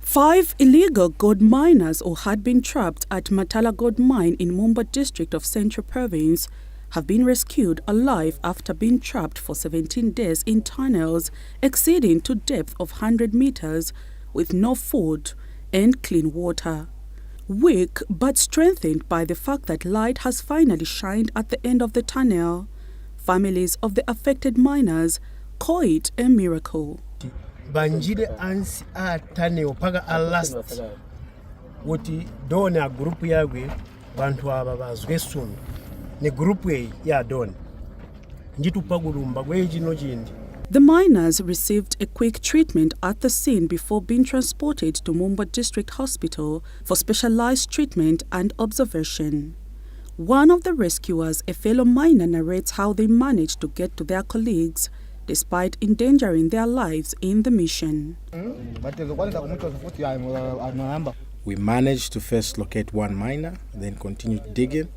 5 illegal gold miners who had been trapped at Matala Gold Mine in Mumba district of Central Province have been rescued alive after being trapped for 17 days in tunnels exceeding to depth of 100 meters with no food and clean water. Weak but strengthened by the fact that light has finally shined at the end of the tunnel, families of the affected miners call it a miracle. Banjire ansi atane opaga last woti dona group yagwe bantu aba bazwe soon ne group ya don njitu pagulumba gwejino jindi. The miners received a quick treatment at the scene before being transported to Mumba District Hospital for specialized treatment and observation. One of the rescuers, a fellow miner, narrates how they managed to get to their colleagues despite endangering their lives in the mission. We managed to first locate one miner, then continued digging,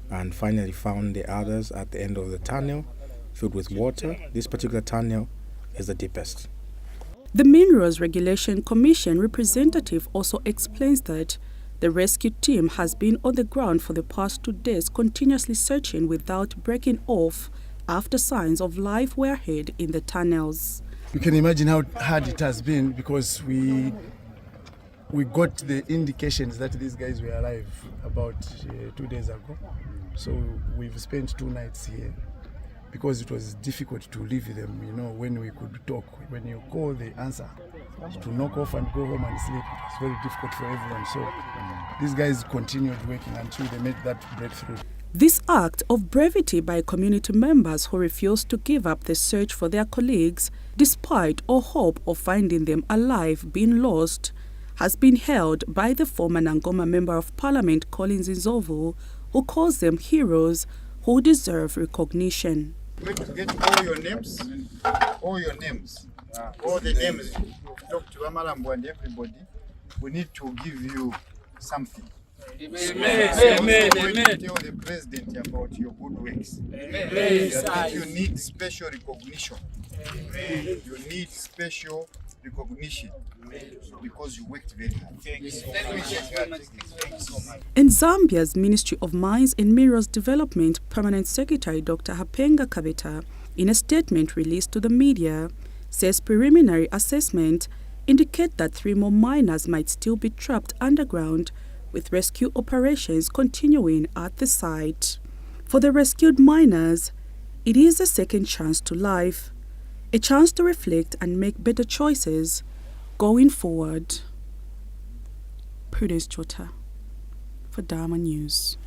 and finally found the others at the end of the tunnel, filled with water. This particular tunnel is the deepest. The Minerals Regulation Commission representative also explains that the rescue team has been on the ground for the past 2 days, continuously searching without breaking off after signs of life were heard in the tunnels. You can imagine how hard it has been because we got the indications that these guys were alive about 2 days ago. So we've spent 2 nights here because it was difficult to leave them, when we could talk. When you call the answer, to knock off and go home and sleep, it was very difficult for everyone. So these guys continued working until they made that breakthrough. This act of bravery by community members who refused to give up the search for their colleagues, despite all hope of finding them alive being lost, has been hailed by the former Nangoma Member of Parliament Collins Nzovu, who calls them heroes who deserve recognition. We need to get all your names, all the names. Talk to Amalambo and everybody. We need to give you something. Amen. Tell the president about your good works. You need special recognition. You need special recognition because you worked very hard. Thank you so much. And Zambia's Ministry of Mines and Minerals Development Permanent Secretary Dr. Hapenga Kabeta, in a statement released to the media, says preliminary assessment indicate that 3 more miners might still be trapped underground, with rescue operations continuing at the site. For the rescued miners, it is a second chance to life, a chance to reflect and make better choices going forward. Prudence Chota for Dharma News.